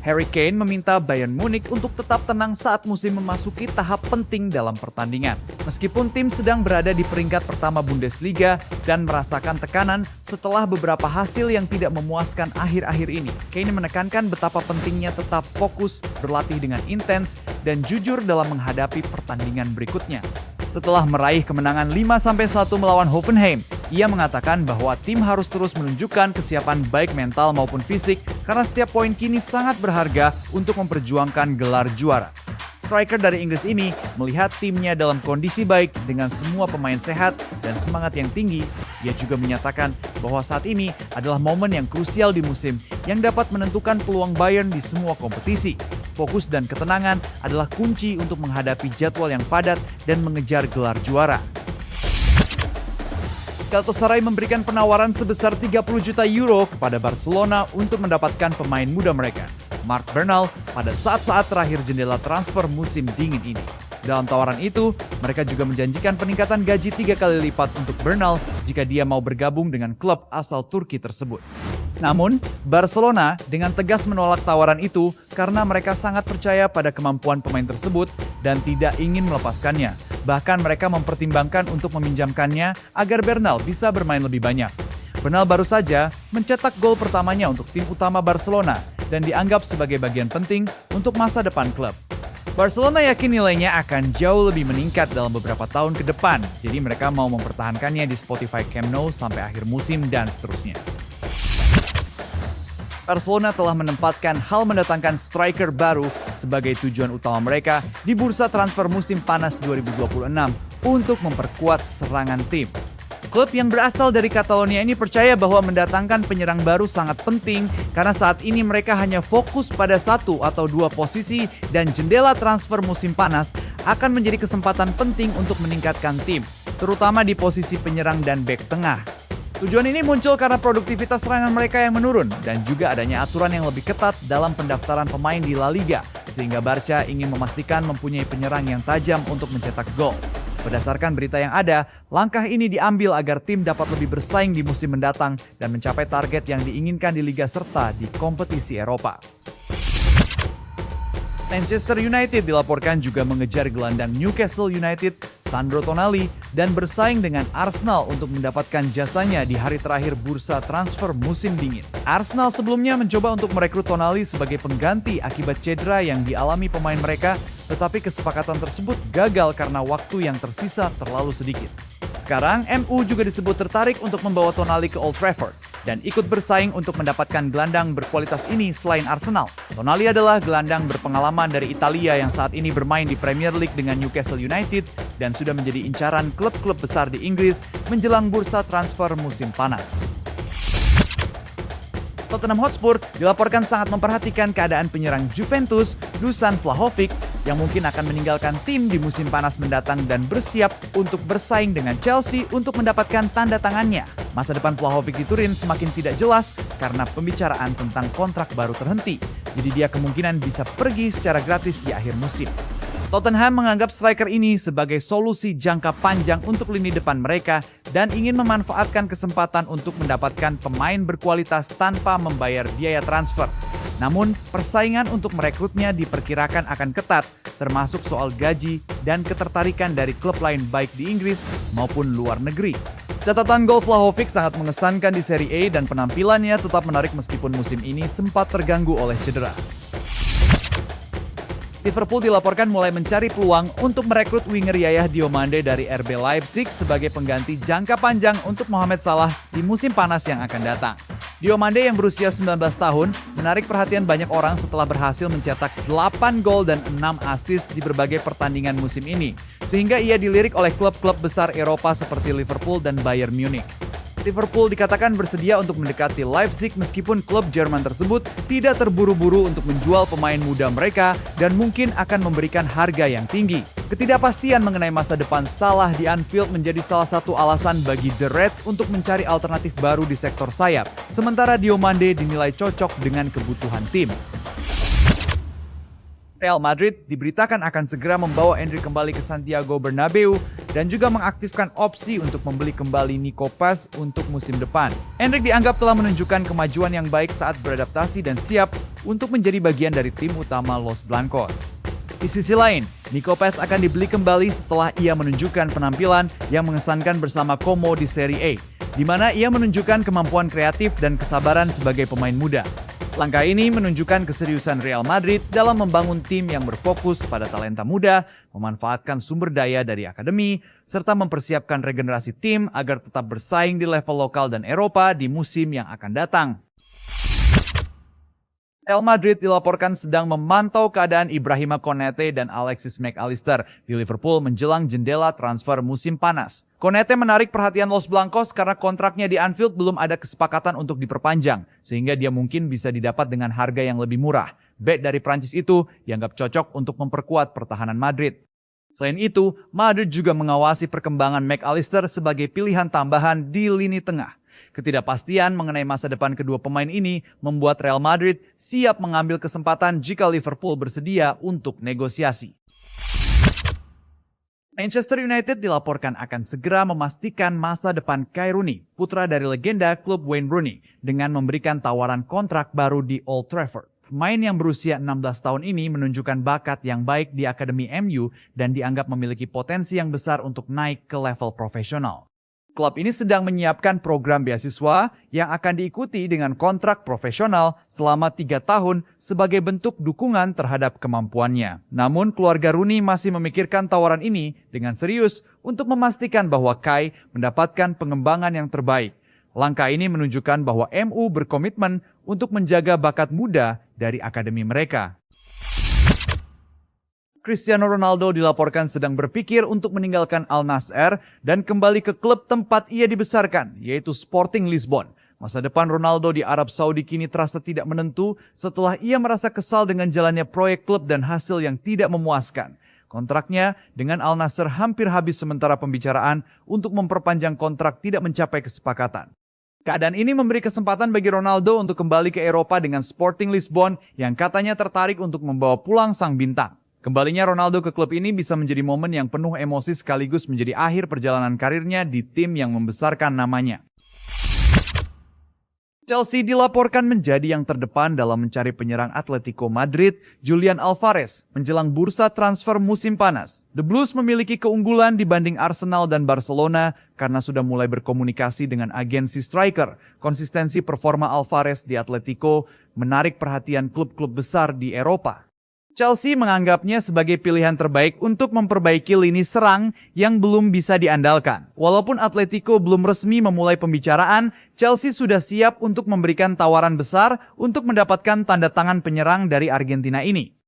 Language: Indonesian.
Harry Kane meminta Bayern Munich untuk tetap tenang saat musim memasuki tahap penting dalam pertandingan. Meskipun tim sedang berada di peringkat pertama Bundesliga dan merasakan tekanan setelah beberapa hasil yang tidak memuaskan akhir-akhir ini, Kane menekankan betapa pentingnya tetap fokus, berlatih dengan intens, dan jujur dalam menghadapi pertandingan berikutnya. Setelah meraih kemenangan 5-1 melawan Hoffenheim, ia mengatakan bahwa tim harus terus menunjukkan kesiapan baik mental maupun fisik karena setiap poin kini sangat berharga untuk memperjuangkan gelar juara. Striker dari Inggris ini melihat timnya dalam kondisi baik dengan semua pemain sehat dan semangat yang tinggi. Ia juga menyatakan bahwa saat ini adalah momen yang krusial di musim yang dapat menentukan peluang Bayern di semua kompetisi. Fokus dan ketenangan adalah kunci untuk menghadapi jadwal yang padat dan mengejar gelar juara. Galatasaray memberikan penawaran sebesar 30 juta euro kepada Barcelona untuk mendapatkan pemain muda mereka, Marc Bernal, pada saat-saat terakhir jendela transfer musim dingin ini. Dalam tawaran itu, mereka juga menjanjikan peningkatan gaji 3 kali lipat untuk Bernal jika dia mau bergabung dengan klub asal Turki tersebut. Namun, Barcelona dengan tegas menolak tawaran itu karena mereka sangat percaya pada kemampuan pemain tersebut dan tidak ingin melepaskannya. Bahkan mereka mempertimbangkan untuk meminjamkannya agar Bernal bisa bermain lebih banyak. Bernal baru saja mencetak gol pertamanya untuk tim utama Barcelona dan dianggap sebagai bagian penting untuk masa depan klub. Barcelona yakin nilainya akan jauh lebih meningkat dalam beberapa tahun ke depan, jadi mereka mau mempertahankannya di Spotify Camp Nou sampai akhir musim dan seterusnya. Barcelona telah menempatkan hal mendatangkan striker baru sebagai tujuan utama mereka di bursa transfer musim panas 2026 untuk memperkuat serangan tim. Klub yang berasal dari Catalonia ini percaya bahwa mendatangkan penyerang baru sangat penting karena saat ini mereka hanya fokus pada 1 atau 2 posisi dan jendela transfer musim panas akan menjadi kesempatan penting untuk meningkatkan tim, terutama di posisi penyerang dan bek tengah. Tujuan ini muncul karena produktivitas serangan mereka yang menurun dan juga adanya aturan yang lebih ketat dalam pendaftaran pemain di La Liga, sehingga Barca ingin memastikan mempunyai penyerang yang tajam untuk mencetak gol. Berdasarkan berita yang ada, langkah ini diambil agar tim dapat lebih bersaing di musim mendatang dan mencapai target yang diinginkan di Liga serta di kompetisi Eropa. Manchester United dilaporkan juga mengejar gelandang Newcastle United, Sandro Tonali, dan bersaing dengan Arsenal untuk mendapatkan jasanya di hari terakhir bursa transfer musim dingin. Arsenal sebelumnya mencoba untuk merekrut Tonali sebagai pengganti akibat cedera yang dialami pemain mereka, tetapi kesepakatan tersebut gagal karena waktu yang tersisa terlalu sedikit. Sekarang, MU juga disebut tertarik untuk membawa Tonali ke Old Trafford dan ikut bersaing untuk mendapatkan gelandang berkualitas ini selain Arsenal. Tonali adalah gelandang berpengalaman dari Italia yang saat ini bermain di Premier League dengan Newcastle United dan sudah menjadi incaran klub-klub besar di Inggris menjelang bursa transfer musim panas. Tottenham Hotspur dilaporkan sangat memperhatikan keadaan penyerang Juventus, Dusan Vlahovic, yang mungkin akan meninggalkan tim di musim panas mendatang dan bersiap untuk bersaing dengan Chelsea untuk mendapatkan tanda tangannya. Masa depan Vlahovic di Turin semakin tidak jelas karena pembicaraan tentang kontrak baru terhenti, jadi dia kemungkinan bisa pergi secara gratis di akhir musim. Tottenham menganggap striker ini sebagai solusi jangka panjang untuk lini depan mereka dan ingin memanfaatkan kesempatan untuk mendapatkan pemain berkualitas tanpa membayar biaya transfer. Namun, persaingan untuk merekrutnya diperkirakan akan ketat, termasuk soal gaji dan ketertarikan dari klub lain baik di Inggris maupun luar negeri. Catatan gol Vlahovic sangat mengesankan di Serie A dan penampilannya tetap menarik meskipun musim ini sempat terganggu oleh cedera. Liverpool dilaporkan mulai mencari peluang untuk merekrut winger Yaya Diomande dari RB Leipzig sebagai pengganti jangka panjang untuk Mohamed Salah di musim panas yang akan datang. Diomande yang berusia 19 tahun menarik perhatian banyak orang setelah berhasil mencetak 8 gol dan 6 assist di berbagai pertandingan musim ini, sehingga ia dilirik oleh klub-klub besar Eropa seperti Liverpool dan Bayern Munich. Liverpool dikatakan bersedia untuk mendekati Leipzig meskipun klub Jerman tersebut tidak terburu-buru untuk menjual pemain muda mereka dan mungkin akan memberikan harga yang tinggi. Ketidakpastian mengenai masa depan Salah di Anfield menjadi salah satu alasan bagi The Reds untuk mencari alternatif baru di sektor sayap, sementara Diomande dinilai cocok dengan kebutuhan tim. Real Madrid diberitakan akan segera membawa Endrick kembali ke Santiago Bernabeu dan juga mengaktifkan opsi untuk membeli kembali Nico Paz untuk musim depan. Endrick dianggap telah menunjukkan kemajuan yang baik saat beradaptasi dan siap untuk menjadi bagian dari tim utama Los Blancos. Di sisi lain, Nico Paz akan dibeli kembali setelah ia menunjukkan penampilan yang mengesankan bersama Como di Serie A, di mana ia menunjukkan kemampuan kreatif dan kesabaran sebagai pemain muda. Langkah ini menunjukkan keseriusan Real Madrid dalam membangun tim yang berfokus pada talenta muda, memanfaatkan sumber daya dari akademi, serta mempersiapkan regenerasi tim agar tetap bersaing di level lokal dan Eropa di musim yang akan datang. Real Madrid dilaporkan sedang memantau keadaan Ibrahima Konate dan Alexis Mac Allister di Liverpool menjelang jendela transfer musim panas. Konate menarik perhatian Los Blancos karena kontraknya di Anfield belum ada kesepakatan untuk diperpanjang, sehingga dia mungkin bisa didapat dengan harga yang lebih murah. Bek dari Prancis itu dianggap cocok untuk memperkuat pertahanan Madrid. Selain itu, Madrid juga mengawasi perkembangan Mac Allister sebagai pilihan tambahan di lini tengah. Ketidakpastian mengenai masa depan kedua pemain ini membuat Real Madrid siap mengambil kesempatan jika Liverpool bersedia untuk negosiasi. Manchester United dilaporkan akan segera memastikan masa depan Kay Rooney, putra dari legenda klub Wayne Rooney, dengan memberikan tawaran kontrak baru di Old Trafford. Pemain yang berusia 16 tahun ini menunjukkan bakat yang baik di Akademi MU dan dianggap memiliki potensi yang besar untuk naik ke level profesional. Klub ini sedang menyiapkan program beasiswa yang akan diikuti dengan kontrak profesional selama 3 tahun sebagai bentuk dukungan terhadap kemampuannya. Namun keluarga Rooney masih memikirkan tawaran ini dengan serius untuk memastikan bahwa Kay mendapatkan pengembangan yang terbaik. Langkah ini menunjukkan bahwa MU berkomitmen untuk menjaga bakat muda dari akademi mereka. Cristiano Ronaldo dilaporkan sedang berpikir untuk meninggalkan Al Nassr dan kembali ke klub tempat ia dibesarkan, yaitu Sporting Lisbon. Masa depan Ronaldo di Arab Saudi kini terasa tidak menentu setelah ia merasa kesal dengan jalannya proyek klub dan hasil yang tidak memuaskan. Kontraknya dengan Al Nassr hampir habis sementara pembicaraan untuk memperpanjang kontrak tidak mencapai kesepakatan. Keadaan ini memberi kesempatan bagi Ronaldo untuk kembali ke Eropa dengan Sporting Lisbon yang katanya tertarik untuk membawa pulang sang bintang. Kembalinya Ronaldo ke klub ini bisa menjadi momen yang penuh emosi sekaligus menjadi akhir perjalanan karirnya di tim yang membesarkan namanya. Chelsea dilaporkan menjadi yang terdepan dalam mencari penyerang Atletico Madrid, Julian Alvarez, menjelang bursa transfer musim panas. The Blues memiliki keunggulan dibanding Arsenal dan Barcelona karena sudah mulai berkomunikasi dengan agensi striker. Konsistensi performa Alvarez di Atletico menarik perhatian klub-klub besar di Eropa. Chelsea menganggapnya sebagai pilihan terbaik untuk memperbaiki lini serang yang belum bisa diandalkan. Walaupun Atletico belum resmi memulai pembicaraan, Chelsea sudah siap untuk memberikan tawaran besar untuk mendapatkan tanda tangan penyerang dari Argentina ini.